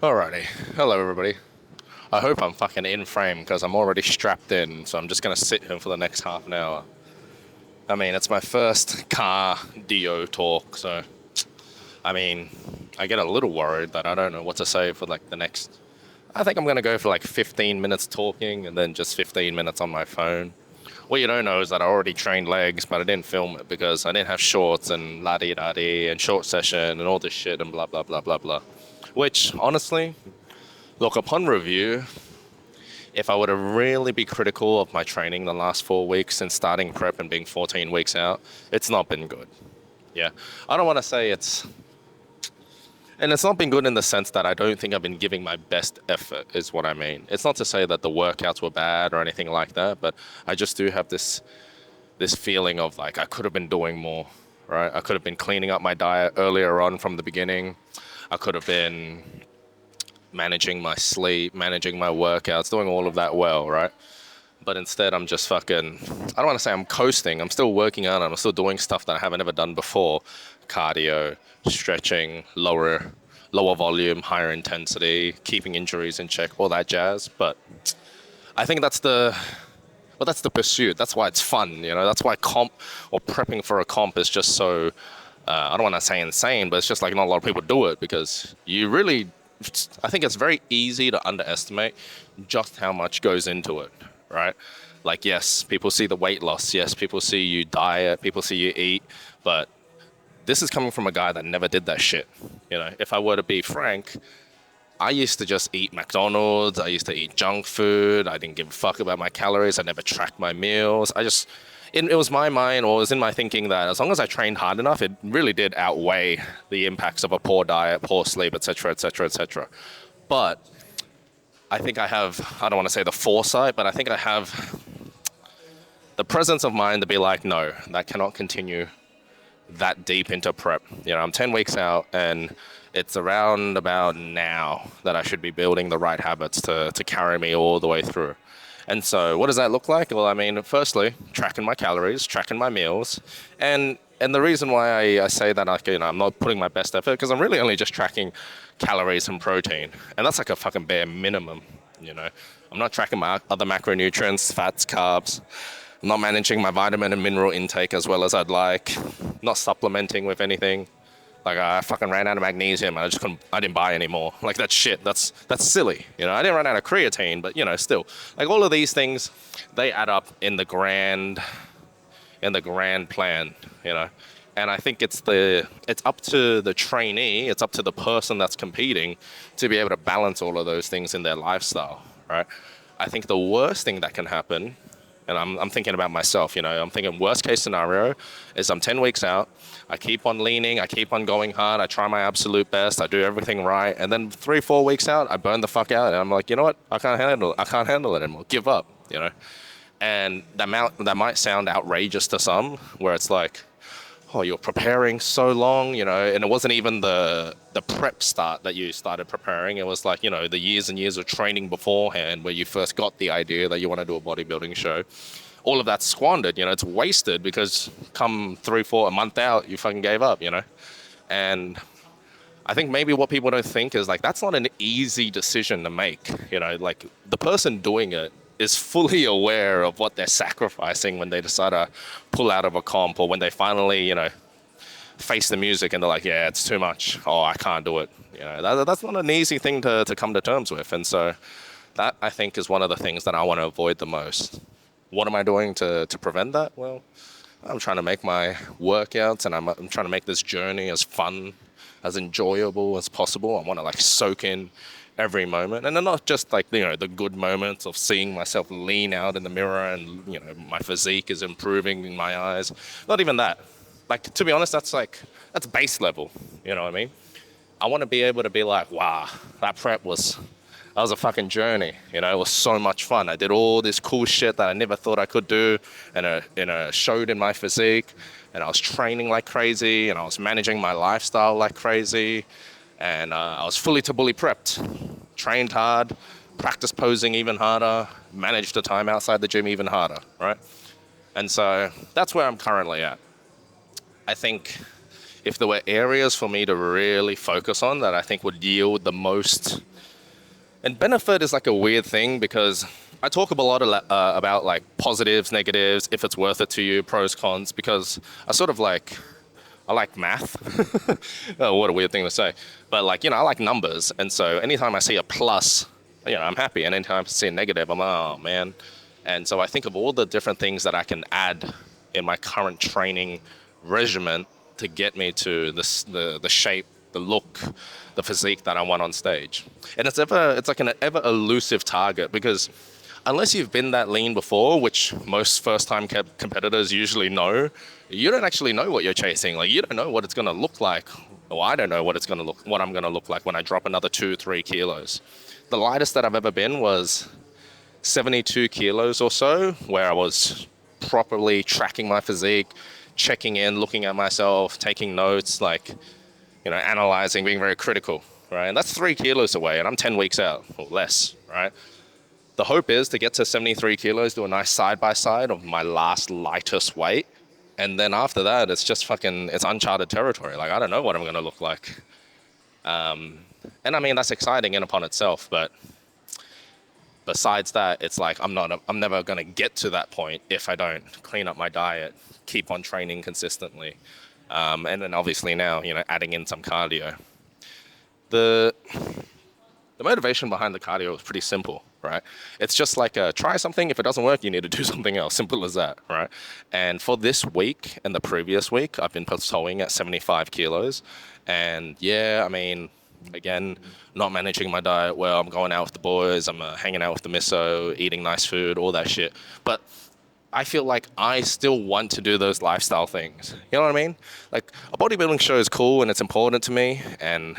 Alrighty. Hello, everybody. I hope I'm fucking in frame because I'm already strapped in, so I'm just gonna sit here for the next half an hour. I mean, it's my first cardio talk, so I mean, I get a little worried that I don't know what to say for like the next. I think I'm gonna go for like 15 minutes talking and then just 15 minutes on my phone. What you don't know is that I already trained legs, but I didn't film it because I didn't have shorts and la di da di and short session and all this shit and blah blah blah blah blah. Which honestly, look, upon review, if I were to really be critical of my training the last 4 weeks since starting prep and being 14 weeks out, it's not been good. Yeah. I don't want to say and it's not been good in the sense that I don't think I've been giving my best effort, is what I mean. It's not to say that the workouts were bad or anything like that, but I just do have this feeling of like I could have been doing more, right? I could have been cleaning up my diet earlier on from the beginning. I could have been managing my sleep, managing my workouts, doing all of that well, right? But instead, I'm just fucking. I don't want to say I'm coasting. I'm still working out. I'm still doing stuff that I haven't ever done before: cardio, stretching, lower volume, higher intensity, keeping injuries in check, all that jazz. But I think that's the pursuit. That's why it's fun. That's why comp or prepping for a comp is just so. I don't want to say insane, but it's just like not a lot of people do it because you really. I think it's very easy to underestimate just how much goes into it, right? Like, yes, people see the weight loss. Yes, people see you diet. People see you eat. But this is coming from a guy that never did that shit. If I were to be frank, I used to just eat McDonald's. I used to eat junk food. I didn't give a fuck about my calories. I never tracked my meals. It was my mind, or it was in my thinking that as long as I trained hard enough, it really did outweigh the impacts of a poor diet, poor sleep, etc., etc., etc. But I think I don't want to say the foresight, but I think I have the presence of mind to be like, no, that cannot continue that deep into prep. I'm 10 weeks out and it's around about now that I should be building the right habits to carry me all the way through. And so what does that look like? Well, I mean, firstly, tracking my calories, tracking my meals. And the reason why I say that, like, I'm not putting my best effort because I'm really only just tracking calories and protein. And that's like a fucking bare minimum, you know. I'm not tracking my other macronutrients, fats, carbs. I'm not managing my vitamin and mineral intake as well as I'd like. Not supplementing with anything. Like I fucking ran out of magnesium and I didn't buy any more. Like that's shit. That's silly. I didn't run out of creatine, but still. Like all of these things, they add up in the grand plan. And I think it's up to the trainee, it's up to the person that's competing to be able to balance all of those things in their lifestyle, right? I think the worst thing that can happen, and I'm thinking about myself, I'm thinking worst case scenario is I'm 10 weeks out, I keep on leaning, I keep on going hard, I try my absolute best, I do everything right, and then 3-4 weeks out, I burn the fuck out, and I'm like, you know what, I can't handle it anymore, give up. And that might sound outrageous to some, where it's like, oh, you're preparing so long, and it wasn't even the prep start that you started preparing. It was like, the years and years of training beforehand where you first got the idea that you want to do a bodybuilding show. All of that's squandered, it's wasted because come 3-4 a month out, you fucking gave up. And I think maybe what people don't think is like, that's not an easy decision to make. Like the person doing it is fully aware of what they're sacrificing when they decide to pull out of a comp or when they finally, face the music and they're like, yeah, it's too much. Oh, I can't do it. That's not an easy thing to come to terms with. And so that I think is one of the things that I want to avoid the most. What am I doing to prevent that? Well, I'm trying to make my workouts and I'm trying to make this journey as fun, as enjoyable as possible. I want to like soak in every moment, and then not just like the good moments of seeing myself lean out in the mirror and my physique is improving in my eyes. Not even that. Like to be honest, that's base level. You know what I mean? I want to be able to be like, wow, that was a fucking journey. It was so much fun. I did all this cool shit that I never thought I could do, and it showed in my physique. And I was training like crazy, and I was managing my lifestyle like crazy, and I was fully Tabuli prepped, trained hard, practiced posing even harder, managed the time outside the gym even harder, right? And so that's where I'm currently at. I think if there were areas for me to really focus on that I think would yield the most, and benefit is like a weird thing because I talk a lot about like positives, negatives, if it's worth it to you, pros, cons, because I like math. Oh, what a weird thing to say. But like, I like numbers. And so anytime I see a plus, I'm happy. And anytime I see a negative, I'm like, oh man. And so I think of all the different things that I can add in my current training regimen to get me to the shape, the look, the physique that I want on stage. And it's like an ever elusive target because unless you've been that lean before, which most first-time competitors usually know, you don't actually know what you're chasing. Like you don't know what it's going to look like. Well, I don't know what I'm going to look like when I drop another 2-3 kilos. The lightest that I've ever been was 72 kilos or so, where I was properly tracking my physique, checking in, looking at myself, taking notes, like, analyzing, being very critical, right? And that's 3 kilos away, and I'm 10 weeks out or less, right? The hope is to get to 73 kilos, do a nice side-by-side of my last lightest weight. And then after that, it's just it's uncharted territory. Like, I don't know what I'm going to look like. And I mean, that's exciting in upon itself. But besides that, it's like, I'm never going to get to that point if I don't clean up my diet, keep on training consistently. And then obviously now, adding in some cardio. The motivation behind the cardio is pretty simple, right? It's just like try something. If it doesn't work, you need to do something else. Simple as that, right? And for this week and the previous week, I've been plateauing at 75 kilos. And yeah, I mean, again, not managing my diet well. I'm going out with the boys. I'm hanging out with the misso, eating nice food, all that shit. But I feel like I still want to do those lifestyle things. You know what I mean? Like a bodybuilding show is cool and it's important to me. And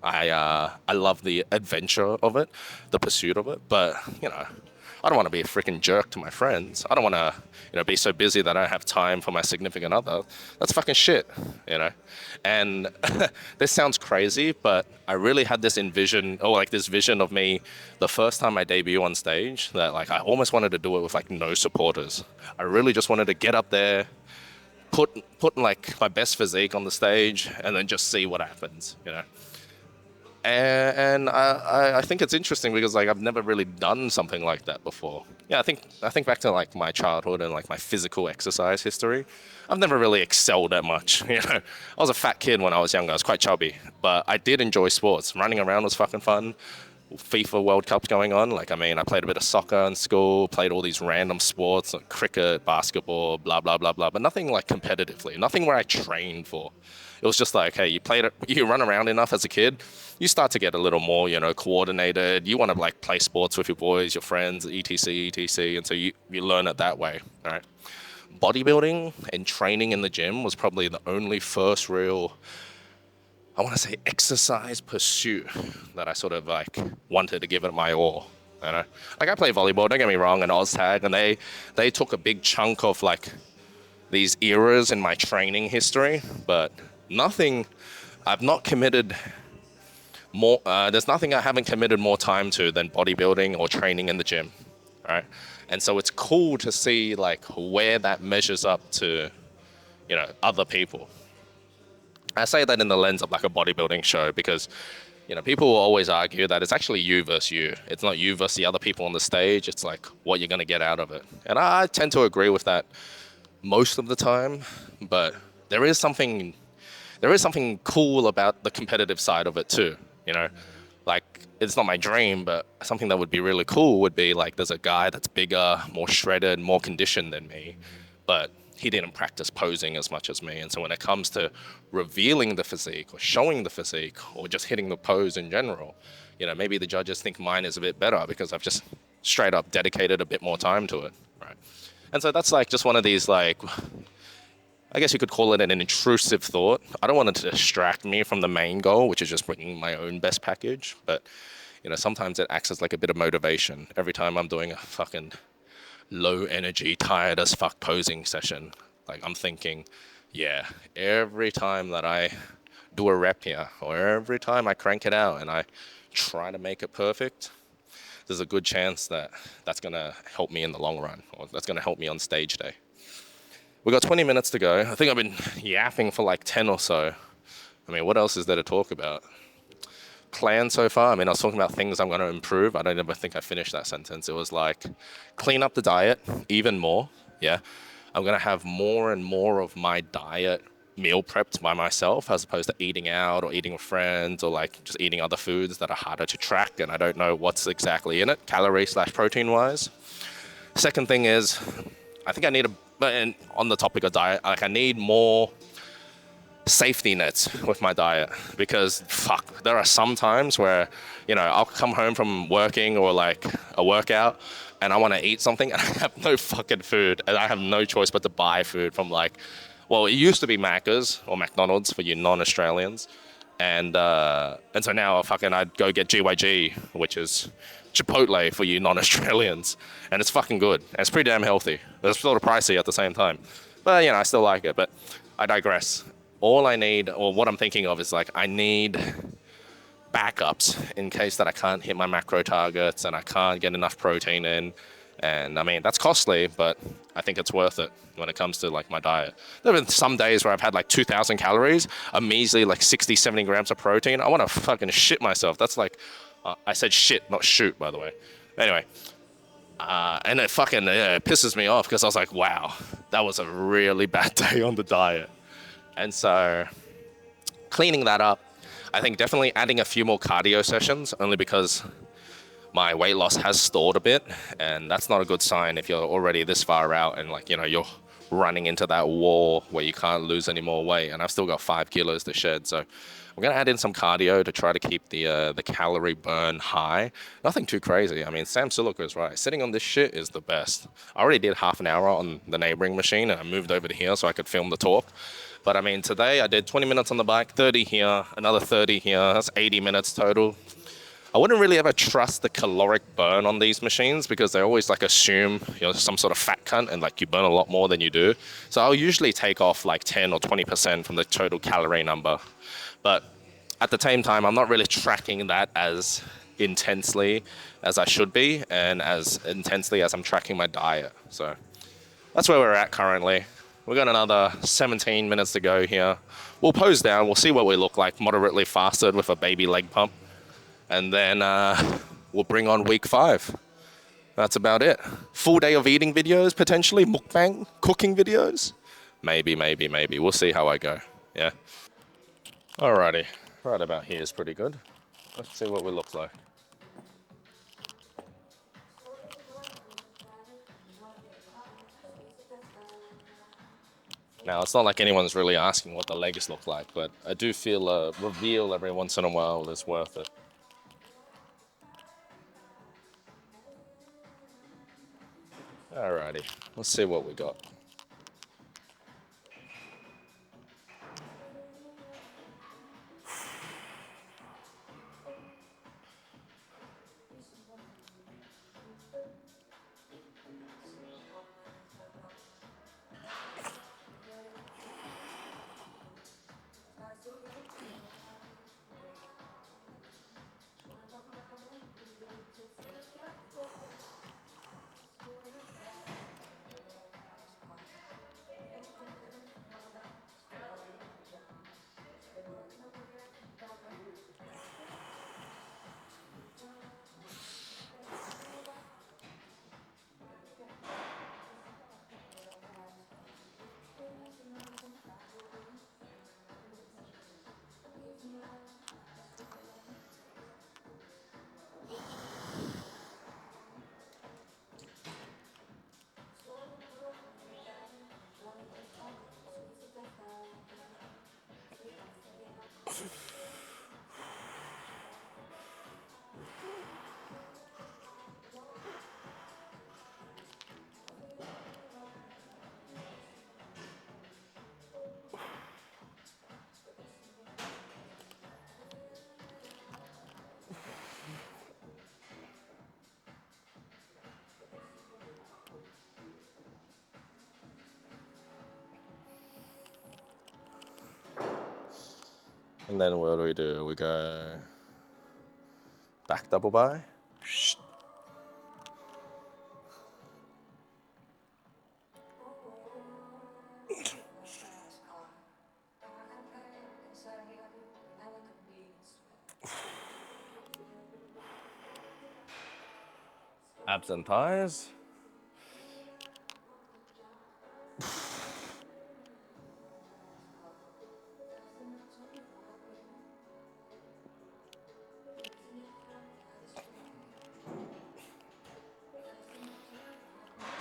I love the adventure of it, the pursuit of it. But I don't want to be a freaking jerk to my friends. I don't want to be so busy that I don't have time for my significant other. That's fucking shit, And this sounds crazy, but I really had this this vision of me the first time I debut on stage that like I almost wanted to do it with like no supporters. I really just wanted to get up there, put like my best physique on the stage and then just see what happens, And I think it's interesting because like I've never really done something like that before. Yeah, I think back to like my childhood and like my physical exercise history. I've never really excelled at much, I was a fat kid when I was younger. I was quite chubby, but I did enjoy sports. Running around was fucking fun. FIFA World Cups going on. Like, I mean, I played a bit of soccer in school, played all these random sports like cricket, basketball, blah, blah, blah, blah, but nothing like competitively, nothing where I trained for. It was just like, hey, you run around enough as a kid, you start to get a little more, coordinated. You want to like play sports with your boys, your friends, etc, etc. And so you learn it that way, right? Bodybuilding and training in the gym was probably the only first real, I want to say, exercise pursuit that I sort of like wanted to give it my all. Like I play volleyball, don't get me wrong, and OzTag, and they took a big chunk of like these eras in my training history, but I've not committed more, there's nothing I haven't committed more time to than bodybuilding or training in the gym, right? And so it's cool to see like where that measures up to, other people. I say that in the lens of like a bodybuilding show because, people will always argue that it's actually you versus you. It's not you versus the other people on the stage. It's like what you're going to get out of it. And I tend to agree with that most of the time, but there is something cool about the competitive side of it too, Like, it's not my dream, but something that would be really cool would be like there's a guy that's bigger, more shredded, more conditioned than me, but he didn't practice posing as much as me. And so when it comes to revealing the physique or showing the physique or just hitting the pose in general, maybe the judges think mine is a bit better because I've just straight up dedicated a bit more time to it, right? And so that's like just one of these like, I guess you could call it an intrusive thought. I don't want it to distract me from the main goal, which is just bringing my own best package. But, sometimes it acts as like a bit of motivation. Every time I'm doing a fucking low energy, tired as fuck posing session, like I'm thinking, yeah, every time that I do a rep here or every time I crank it out and I try to make it perfect, there's a good chance that that's going to help me in the long run or that's going to help me on stage day. We got 20 minutes to go. I think I've been yapping for like 10 or so. I mean, what else is there to talk about? Plan so far. I mean, I was talking about things I'm going to improve. I don't ever think I finished that sentence. It was like clean up the diet even more. Yeah. I'm going to have more and more of my diet meal prepped by myself as opposed to eating out or eating with friends or like just eating other foods that are harder to track and I don't know what's exactly in it, calorie/protein wise. Second thing is, I think I need and on the topic of diet, like I need more safety nets with my diet because fuck, there are some times where, you know, I'll come home from working or like a workout and I want to eat something and I have no fucking food and I have no choice but to buy food from like, well, it used to be Macca's or McDonald's for you non-Australians. And so now I'd go get GYG, which is Chipotle for you non-Australians. And it's fucking good. And it's pretty damn healthy. It's sort of pricey at the same time. But, you know, I still like it. But I digress. All I need, or what I'm thinking of is like, I need backups in case that I can't hit my macro targets and I can't get enough protein in. And I mean, that's costly, but I think it's worth it when it comes to like my diet. There have been some days where I've had like 2,000 calories, a measly like 60, 70 grams of protein. I want to fucking shit myself. That's like, I said shit, not shoot, by the way. Anyway, and it fucking pisses me off because I was like, wow, that was a really bad day on the diet. And so cleaning that up, I think definitely adding a few more cardio sessions only because my weight loss has stalled a bit, and that's not a good sign if you're already this far out and like, you know, you're running into that wall where you can't lose any more weight. And I've still got 5 kilos to shed, so I'm gonna add in some cardio to try to keep the calorie burn high. Nothing too crazy. I mean, Sam Silica is right. Sitting on this shit is the best. I already did half an hour on the neighboring machine, and I moved over to here so I could film the talk. But I mean, today I did 20 minutes on the bike, 30 here, another 30 here. That's 80 minutes total. I wouldn't really ever trust the caloric burn on these machines because they always like assume you're some sort of fat cunt and like you burn a lot more than you do. So I'll usually take off like 10 or 20% from the total calorie number. But at the same time, I'm not really tracking that as intensely as I should be and as intensely as I'm tracking my diet. So that's where we're at currently. We've got another 17 minutes to go here. We'll pose down. We'll see what we look like moderately fasted with a baby leg pump. And then we'll bring on week 5. That's about it. Full day of eating videos, potentially. Mukbang, cooking videos. Maybe. We'll see how I go. Yeah. Alrighty. Right about here is pretty good. Let's see what we look like. Now, it's not like anyone's really asking what the legs look like, but I do feel a reveal every once in a while is worth it. Alrighty, let's see what we got. And then what do? We go back double by. Abs and thighs.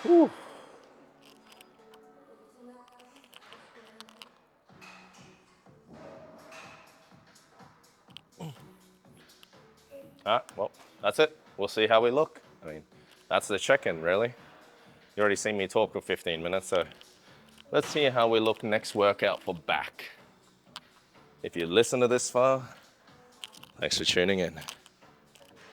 Whew. Well, that's it. We'll see how we look. I mean, that's the check-in, really. You already seen me talk for 15 minutes, so let's see how we look next workout for back. If you listen to this far, thanks for tuning in.